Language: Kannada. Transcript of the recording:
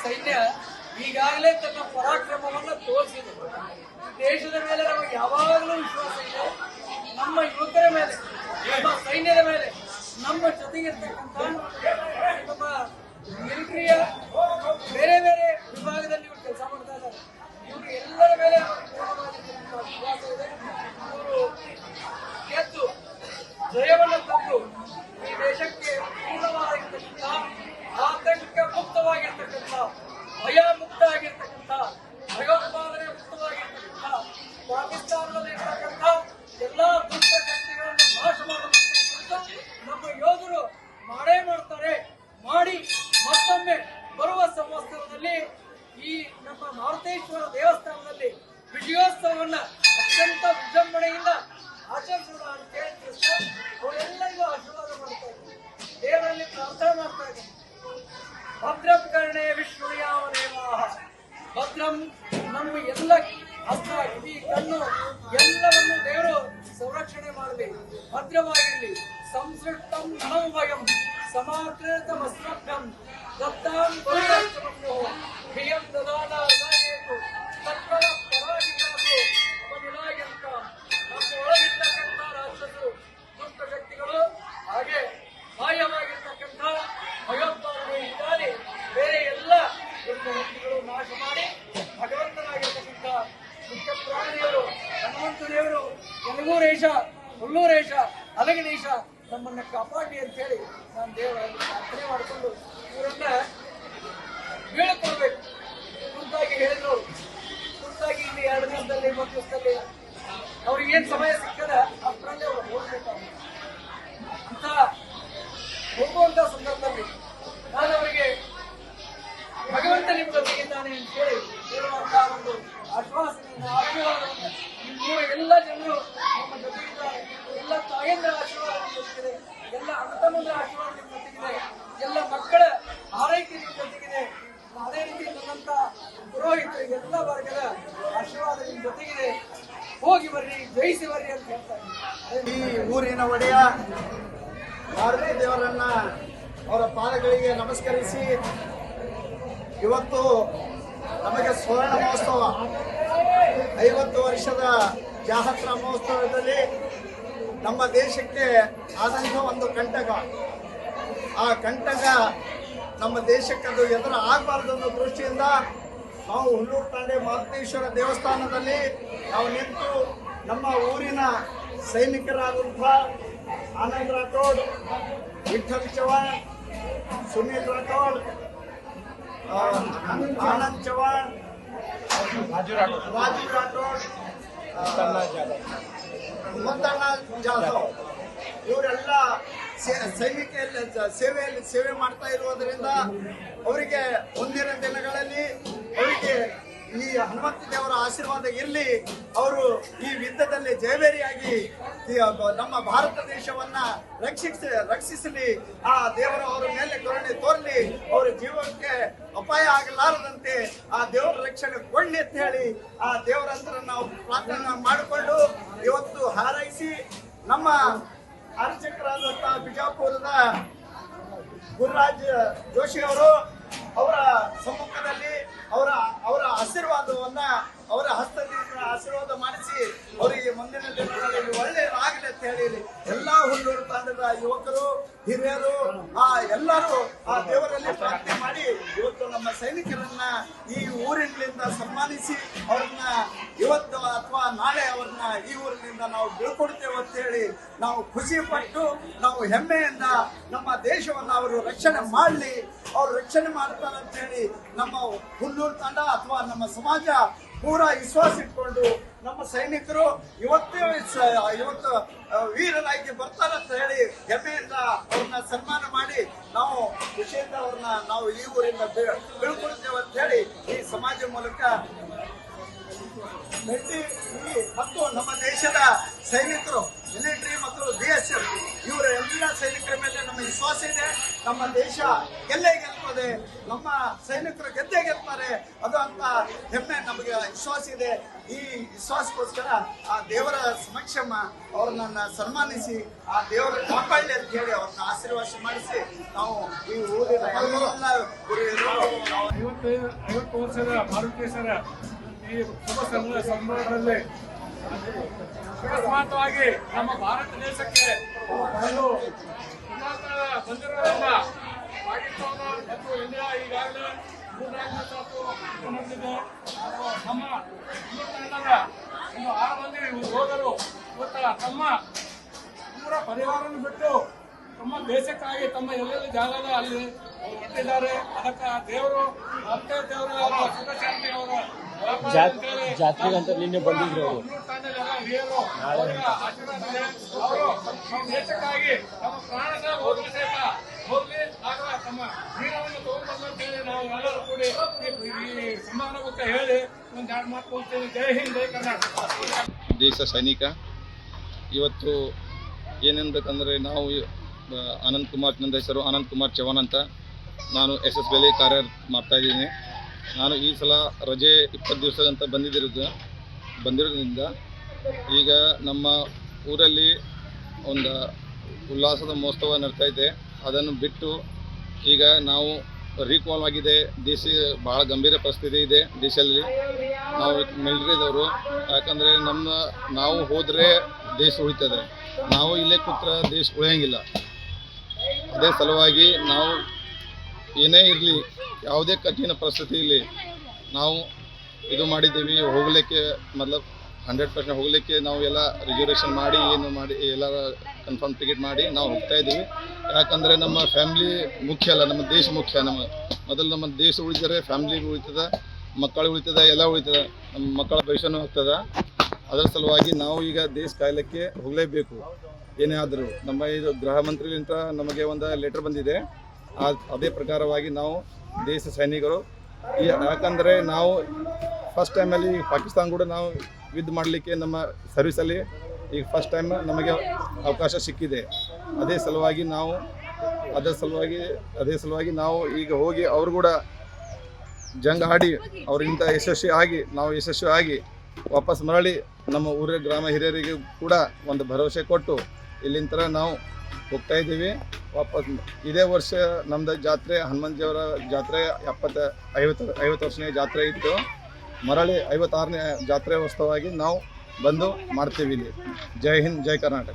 ಸೈನ್ಯ ಈಗಾಗಲೇ ತನ್ನ ಪರಾಕ್ರಮವನ್ನು ತೋರಿಸಿದೆ. ದೇಶದ ಮೇಲೆ ನಮಗೆ ಯಾವಾಗಲೂ ವಿಶ್ವಾಸ ಇದೆ. ನಮ್ಮ ಯುವಕರ ಮೇಲೆ, ನಮ್ಮ ಸೈನ್ಯದ ಮೇಲೆ, ನಮ್ಮ ಜೊತೆಗಿರ್ತಕ್ಕಂಥ ನಮ್ಮ ಮಿಲಿಟರಿಯ ಬೇರೆ ಬೇರೆ ವಿಭಾಗದಲ್ಲಿ ಇವರು ಕೆಲಸ ಮಾಡ್ತಾ ಇದ್ದಾರೆ. ಇವರು ಎಲ್ಲರ ಮೇಲೆ ವಿಶ್ವಾಸ ಇದೆ. ಇವರು ಗೆದ್ದು ಜಯವನ್ನು ತಂದು ಈ ದೇಶಕ್ಕೆ ಪೂರ್ಣವಾಗಿರ್ತಕ್ಕಂಥ, ಆತಂಕ ಮುಕ್ತವಾಗಿರ್ತಕ್ಕಂಥ, ಭಯ ಮುಕ್ತ ಆಗಿರ್ತಕ್ಕಂಥ, ಭಯೋತ್ಪಾದನೆ ಮುಕ್ತವಾಗಿರ್ತಕ್ಕಂಥ, ಪಾಕಿಸ್ತಾನದಲ್ಲಿ ಇರ್ತಕ್ಕಂಥ ಎಲ್ಲಾ ದುಷ್ಟ ಶಕ್ತಿಗಳನ್ನು ನಾಶ ಮಾಡುವಂತ ನಮ್ಮ ಯೋಧರು ಮಾಡೇ ಮಾಡ್ತಾರೆ. ಮಾಡಿ ಮತ್ತೊಮ್ಮೆ ಬರುವ ಸಂವತ್ಸರದಲ್ಲಿ ಈ ನಮ್ಮ ಮಾರುತೇಶ್ವರ ದೇವಸ್ಥಾನದಲ್ಲಿ ವಿಜಯೋತ್ಸವವನ್ನ ಅತ್ಯಂತ ವಿಜೃಂಭಣೆಯಿಂದ ಆಚರಿಸೋಣ ಅಂತ ಹೇಳಿ ಅವರೆಲ್ಲರಿಗೂ ಆಶೀರ್ವಾದ ಮಾಡ್ತಾ ಇದ್ದಾರೆ. ದೇವರಲ್ಲಿ ಪ್ರಾರ್ಥನೆ ಮಾಡ್ತಾ ಇದ್ದಾರೆ. ಭದ್ರಂ ಕರ್ಣೇ ವಿಷ್ಣುಯಾವನೇವಾಹ. ಭದ್ರಂ ನಮ್ಮ ಎಲ್ಲ ಹಸ್ತ, ಕಿವಿ, ಕಣ್ಣು ಎಲ್ಲವನ್ನು ದೇವರು ಸಂರಕ್ಷಣೆ ಮಾಡಲಿ, ಭದ್ರವಾಗಿರಲಿ. ಸಂಸೃಷ್ಟಂ ಧನಮಭಯಂ ಸಮಾಕೃತಮಸ್ಮಭ್ಯಂ ದತ್ತಾಂ ಬಹುರಾಷ್ಟ್ರಮನ್ಯೋ ಪ್ರಿಯಂ ದದಾನಾರ್ದಾಯೇತು ತತ್ಫಲ ಪರಾಗಿರಾಸು ಅಪನಿಲಾಯಂತ. ನಮ್ಮ ಒಳಗಿರ್ತಕ್ಕಂಥ ರಾಕ್ಷಸರು, ದುಷ್ಟ ಶಕ್ತಿಗಳು, ಹಾಗೆ ಮಾಯವಾಗಿರ್ತಕ್ಕಂಥ ಭಯೋತ್ಪಾದನೆ ಇತ್ಯಾದಿ ಬೇರೆ ಎಲ್ಲ ದುಷ್ಟ ಶಕ್ತಿಗಳು ನಾಶ ಮಾಡಿ ಭಗವಂತನಾಗಿರ್ತಕ್ಕಂಥ ಮುಖ್ಯ ಪ್ರಾಣಿಯವರು ಹನುಮಂತ ದೇವರು ಯಲಗೂರೇಶ, ಹುಲ್ಲೂರೇಶ, ಅಲಗಣೇಶ ನಮ್ಮನ್ನ ಕಾಪಾಡಿ ಅಂತ ಹೇಳಿ ನಾನು ದೇವರಲ್ಲಿ ಪ್ರಾರ್ಥನೆ ಮಾಡಿಕೊಂಡು ಇವರನ್ನ ಬೀಳ್ಕೊಡ್ಬೇಕು. ಕುರಿತಾಗಿ ಹೇಳಿದ್ರು, ಕುರಿತಾಗಿ ಇಲ್ಲಿ 2 ದಿವಸದಲ್ಲಿ 3 ದಿವಸದಲ್ಲಿ ಅವ್ರಿಗೆ ಏನ್ ಸಮಯ ಸಿಕ್ಕದ ಅಷ್ಟರಲ್ಲೇ ಅವ್ರು ಹೋಗ್ಬೇಕಾಗುತ್ತೆ ಅಂತ ಹೋಗುವಂತ ಸಂದರ್ಭದಲ್ಲಿ ನಾನು ಅವರಿಗೆ ಭಗವಂತ ನಿಮ್ಮ ಜೊತೆಗಿದ್ದಾನೆ ಅಂತ ಹೇಳಿ ಹೇಳುವಂತಹ ಒಂದು ಆಶ್ವಾಸನೆಯನ್ನು, ಆಶೀರ್ವಾದವನ್ನು ನಿಮ್ಮ ಎಲ್ಲ ಜನರು ನಮ್ಮ ಜೊತೆಗಿದ್ದಾರೆ. ಎಲ್ಲ ತಾಯಂದ್ರ ಆಶೀರ್ವಾದ ನಿಮ್ಮ ಜೊತೆಗಿದೆ, ಎಲ್ಲ ಅಣ್ಣತಮ್ಮಂದ್ರ ಆಶೀರ್ವಾದ ನಿಮ್ಮ ಜೊತೆಗಿದೆ, ಎಲ್ಲ ಮಕ್ಕಳ ಆರೈಕೆ ನಿಮ್ಮ ಜೊತೆಗಿದೆ. ಅದೇ ರೀತಿ ನನ್ನಂತ ಪುರೋಹಿತರು ಎಲ್ಲ ವರ್ಗದ ಆಶೀರ್ವಾದ ನಿಮ್ಮ ಜೊತೆಗಿದೆ. ಹೋಗಿ ಬರ್ರಿ, ಜಯಿಸಿ ಬರ್ರಿ ಅಂತ ಹೇಳ್ತಾರೆ. ಈ ಊರಿನ ಒಡೆಯ ಭಾರತೀಯ ದೇವರನ್ನ ಅವರ ಪಾದಗಳಿಗೆ ನಮಸ್ಕರಿಸಿ, ಇವತ್ತು ನಮಗೆ ಸುವರ್ಣ ಮಹೋತ್ಸವ 50 ವರ್ಷದ ಜಾಹತ್ರ ಮಹೋತ್ಸವದಲ್ಲಿ ನಮ್ಮ ದೇಶಕ್ಕೆ ಆದಂಥ ಒಂದು ಕಂಟಕ, ಆ ಕಂಟಕ ನಮ್ಮ ದೇಶಕ್ಕೆ ಅದು ಎದುರು ಆಗಬಾರ್ದು ಅನ್ನೋ ದೃಷ್ಟಿಯಿಂದ ನಾವು ಹುಲ್ಲೂರು ತಾಂಡೆ ಮಾರುತೇಶ್ವರ ದೇವಸ್ಥಾನದಲ್ಲಿ ನಾವು ನಿಂತು ನಮ್ಮ ಊರಿನ ಸೈನಿಕರಾದಂಥ ಆನಂದ್ ರಾಠೋಡ್, ವಿಠಲ್ ಚವಾಣ್, ಸುನೀಲ್ ರಾಠೋಡ್, ಆನಂದ್ ಚವಾಣ್, ರಾಜು ರಾಠೋಡ್, ಮುತ್ತಣ್ಣ ಜಾಧವ್ ಇವರೆಲ್ಲ ಸೇವೆಯಲ್ಲಿ ಸೇವೆ ಮಾಡ್ತಾ ಇರುವುದರಿಂದ ಅವರಿಗೆ ಮುಂದಿನ ದಿನಗಳಲ್ಲಿ ಅವರಿಗೆ ಈ ಹನುಮಂತ ದೇವರ ಆಶೀರ್ವಾದ ಇರಲಿ. ಅವರು ಈ ಯುದ್ಧದಲ್ಲಿ ಜಯಬೇರಿಯಾಗಿ ನಮ್ಮ ಭಾರತ ದೇಶವನ್ನ ರಕ್ಷಿಸಲಿ. ಆ ದೇವರು ಅವರ ಮೇಲೆ ಕರುಣೆ ತೋರಲಿ. ಅವರ ಜೀವಕ್ಕೆ ಅಪಾಯ ಆಗಲಾರದಂತೆ ಆ ದೇವರ ರಕ್ಷಣೆ ಕೊಡ್ಲಿ ಅಂತ ಹೇಳಿ ಆ ದೇವರ ಹತ್ರ ನಾವು ಪ್ರಾರ್ಥನೆ ಮಾಡಿಕೊಂಡು ಇವತ್ತು ಹಾರೈಸಿ ನಮ್ಮ ಅರ್ಚಕರಾದಂತಹ ಬಿಜಾಪುರದ ಗುರುರಾಜ್ ಜೋಶಿ ಅವರು ಅವರ ಸಮ್ಮುಖದಲ್ಲಿ ಅವರ ಆಶೀರ್ವಾದವನ್ನ ಅವರ ಹಸ್ತದಿಂದ ಆಶೀರ್ವಾದ ಮಾಡಿಸಿ ಅವರಿಗೆ ಮುಂದಿನ ದಿನಗಳಲ್ಲಿ ಒಳ್ಳೆಯದಾಗಲಿ ಅಂತ ಹೇಳಿ ಎಲ್ಲಾ ಹುಲ್ಲೂರು ತಾಂಡದ ಯುವಕರು, ಹಿರಿಯರು ಎಲ್ಲರೂ ಆ ದೇವರಲ್ಲಿ ಪ್ರಾರ್ಥನೆ ಮಾಡಿ ಇವತ್ತು ನಮ್ಮ ಸೈನಿಕರನ್ನ ಈ ಊರಿನಿಂದ ಸನ್ಮಾನಿಸಿ ಅವ್ರನ್ನ ಇವತ್ತು ಅಥವಾ ನಾಳೆ ಅವ್ರನ್ನ ಈ ಊರಿನಿಂದ ನಾವು ಬೀಳ್ಕೊಡ್ತೇವೆ ಅಂತ ಹೇಳಿ ನಾವು ಖುಷಿ ಪಟ್ಟು ನಾವು ಹೆಮ್ಮೆಯಿಂದ ನಮ್ಮ ದೇಶವನ್ನ ಅವರು ರಕ್ಷಣೆ ಮಾಡಲಿ, ಅವ್ರು ರಕ್ಷಣೆ ಮಾಡ್ತಾರೆ ಅಂತ ಹೇಳಿ ನಮ್ಮ ಹುಲ್ಲೂರು ತಾಂಡ ಅಥವಾ ನಮ್ಮ ಸಮಾಜ ಪೂರಾ ವಿಶ್ವಾಸ ಇಟ್ಕೊಂಡು ನಮ್ಮ ಸೈನಿಕರು ಇವತ್ತು ವೀರರಾಗಿ ಬರ್ತಾರಂತ ಹೇಳಿ ಹೆಮ್ಮೆಯಿಂದ ಅವ್ರನ್ನ ಸನ್ಮಾನ ಮಾಡಿ ನಾವು ಖುಷಿಯಿಂದ ಅವ್ರನ್ನ ನಾವು ಈ ಊರಿಂದ ಬೀಳ್ಕೊಡ್ತೇವೆ ಅಂತ ಹೇಳಿ ಈ ಸಮಾಜ ಮೂಲಕ ಮತ್ತು ನಮ್ಮ ದೇಶದ ಸೈನಿಕರು, ಮಿಲಿಟರಿ ಮತ್ತು BSF ಇವರ ಎಲ್ಲ ಸೈನಿಕರ ಮೇಲೆ ನಮ್ಮ ವಿಶ್ವಾಸ ಇದೆ. ನಮ್ಮ ದೇಶ ಗೆಲ್ಲೇ ಗೆಲ್ತದೆ, ನಮ್ಮ ಸೈನಿಕರು ಗೆದ್ದೇ ಗೆಲ್ತಾರೆ ಅದು ಅಂತ ಹೆಮ್ಮೆ ನಮಗೆ ವಿಶ್ವಾಸ ಇದೆ. ಈ ವಿಶ್ವಾಸಕ್ಕೋಸ್ಕರ ಆ ದೇವರ ಸಮಕ್ಷಮ ಅವ್ರನ್ನ ಸನ್ಮಾನಿಸಿ ಆ ದೇವರ ಕಾಪಾಡಲಿ ಅಂತ ಹೇಳಿ ಅವ್ರನ್ನ ಆಶೀರ್ವಾದ ಮಾಡಿಸಿ ನಾವು ಈ ಊರಿನ ಎಲ್ಲ ಗುರಿಯರು 50 ವರ್ಷದ ಭಾರತೇಶ್ವರ ಈ ಶುಭ ಸಂದರ್ಭದಲ್ಲಿ ಅಕಸ್ಮಾತ್ವಾಗಿ ನಮ್ಮ ಭಾರತ ದೇಶಕ್ಕೆ ಒಂದು ವಿಮಾನ ಬಂದಿರೋದ್ರಿಂದ ಪಾಕಿಸ್ತಾನ ಮತ್ತು ಇಂಡಿಯಾ ಈಗಾಗಲೇ 3-4 ತಾಸು ನಡೆದಿದೆ. ನಮ್ಮ ಹಿಂದೂ ತಂಡದ ಒಂದು 6 ಮಂದಿ ಯೋಧರು ಇವತ್ತು ತಮ್ಮ ಪೂರ ಪರಿವಾರವನ್ನು ಬಿಟ್ಟು ತಮ್ಮ ದೇಶಕ್ಕಾಗಿ ತಮ್ಮ ಎಲ್ಲೆಲ್ಲಿ ಜಾಗದ ಅಲ್ಲಿ ಹೊರಟಿದ್ದಾರೆ. ಅದಕ್ಕೆ ದೇವರು ಮತ್ತೆ ದೇವರು ಸುಖ ಶಾಂತಿ ಅವರ ಜಾತ್ರೆಗಂತ ನಿನ್ನೆ ಬಂದಿದ್ರು ಅವರು. ಹಿರಿಯರು ಆಶೀರ್ವಾದ ಇದೆ. ಅವರು ನಮ್ಮ ದೇಶಕ್ಕಾಗಿ ತಮ್ಮ ಪ್ರಾಣ ಸಹ ಹೋಗ್ಲಿ ಸಹಿತ ಹೋಗ್ಲಿ ಆಗ ತಮ್ಮ ವೀರವನ್ನು ತಗೊಂಡ್ಬಂದಂತೇಳಿ ನಾವು ಎಲ್ಲರೂ ಕೂಡಿ ಈ ಸಮಾರಂಭಕ್ಕೆ ಹೇಳಿ ಒಂದು 2 ಮಾತು ಹೋಗ್ತೇವೆ. ಜೈ ಹಿಂದ್, ಜೈ ಕರ್ನಾಟಕ. ದೇಶ ಸೈನಿಕ ಇವತ್ತು ಏನೆನ್ಬೇಕಂದ್ರೆ ನಾವು ಅನಂತ್ ಕುಮಾರ್, ನನ್ನ ಹೆಸರು ಅನಂತ್ ಕುಮಾರ್ ಚವಾಣ್ ಅಂತ. ನಾನು SSBಯಲ್ಲಿ ಕಾರ್ಯ ಮಾಡ್ತಾಯಿದ್ದೀನಿ. ನಾನು ಈ ಸಲ ರಜೆ 20 ದಿವಸದಂತ ಬಂದಿರೋದ್ರಿಂದ ಈಗ ನಮ್ಮ ಊರಲ್ಲಿ ಒಂದು ಉಲ್ಲಾಸದ ಮಹೋತ್ಸವ ನಡೀತಾ ಇದೆ. ಅದನ್ನು ಬಿಟ್ಟು ಈಗ ನಾವು ರೀಕಾಲ್ ಆಗಿದೆ. ದೇಶ ಭಾಳ ಗಂಭೀರ ಪರಿಸ್ಥಿತಿ ಇದೆ ದೇಶದಲ್ಲಿ. ನಾವು ಮಿಲಿಟರಿದವರು, ಯಾಕಂದರೆ ನಾವು ಹೋದರೆ ದೇಶ ಉಳಿತದೆ, ನಾವು ಇಲ್ಲೇ ಕೂತ್ರೆ ದೇಶ ಉಳಿಯಂಗಿಲ್ಲ. ಅದೇ ಸಲುವಾಗಿ ನಾವು ಏನೇ ಇರಲಿ, ಯಾವುದೇ ಕಠಿಣ ಪರಿಸ್ಥಿತಿ ಇರಲಿ, ನಾವು ಇದು ಮಾಡಿದ್ದೀವಿ. ಹೋಗಲಿಕ್ಕೆ 100% ಹೋಗಲಿಕ್ಕೆ ನಾವು ಎಲ್ಲ ರಿಸರ್ವೇಷನ್ ಮಾಡಿ ಎಲ್ಲ ಕನ್ಫರ್ಮ್ ಟಿಕೆಟ್ ಮಾಡಿ ನಾವು ಹೋಗ್ತಾ ಇದ್ದೀವಿ. ಯಾಕಂದರೆ ನಮ್ಮ ಫ್ಯಾಮ್ಲಿ ಮುಖ್ಯ ಅಲ್ಲ, ನಮ್ಮ ದೇಶ ಮುಖ್ಯ. ನಮ್ಮ ದೇಶ ಉಳಿದರೆ ಫ್ಯಾಮ್ಲಿ ಉಳಿತದೆ, ಮಕ್ಕಳು ಉಳಿತದೆ, ಎಲ್ಲ ಉಳಿತದೆ, ನಮ್ಮ ಮಕ್ಕಳ ಭವಿಷ್ಯನೂ ಆಗ್ತದೆ. ಅದರ ಸಲುವಾಗಿ ನಾವು ಈಗ ದೇಶ ಕಾಯಲಿಕ್ಕೆ ಹೋಗಲೇಬೇಕು. ಏನೇ ಆದರೂ ನಮ್ಮ ಇದು ಗೃಹ ಮಂತ್ರಿಲಿಂದ ನಮಗೆ ಒಂದು ಲೆಟರ್ ಬಂದಿದೆ. ಅದೇ ಪ್ರಕಾರವಾಗಿ ನಾವು ದೇಶ ಸೈನಿಕರು ಯಾಕಂದರೆ ನಾವು ಫಸ್ಟ್ ಟೈಮಲ್ಲಿ ಪಾಕಿಸ್ತಾನ ಕೂಡ ನಾವು ಯುದ್ಧ ಮಾಡಲಿಕ್ಕೆ ನಮ್ಮ ಸರ್ವಿಸಲ್ಲಿ ಈಗ ಫಸ್ಟ್ ಟೈಮ್ ನಮಗೆ ಅವಕಾಶ ಸಿಕ್ಕಿದೆ. ಅದೇ ಸಲುವಾಗಿ ನಾವು ಈಗ ಹೋಗಿ ಅವರು ಕೂಡ ಜಂಗ್ ಆಡಿ ಅವರಿಂದ ಯಶಸ್ವಿ ಆಗಿ ವಾಪಸ್ ಮರಳಿ ನಮ್ಮ ಊರ ಗ್ರಾಮ ಹಿರಿಯರಿಗೆ ಕೂಡ ಒಂದು ಭರವಸೆ ಕೊಟ್ಟು ಇಲ್ಲಿಂದ ನಾವು ಹೋಗ್ತಾ ಇದ್ದೀವಿ ವಾಪಸ್. ಇದೇ ವರ್ಷ ನಮ್ಮದು ಜಾತ್ರೆ, ಹನುಮಂತ ದೇವರ ಜಾತ್ರೆ 50 ವರ್ಷನೇ ಜಾತ್ರೆ ಇತ್ತು. ಮರಳಿ 56ನೇ ಜಾತ್ರೆ ಉತ್ಸವವಾಗಿ ನಾವು ಬಂದು ಮಾಡ್ತೀವಿ ಇಲ್ಲಿ. ಜೈ ಹಿಂದ್, ಜೈ ಕರ್ನಾಟಕ.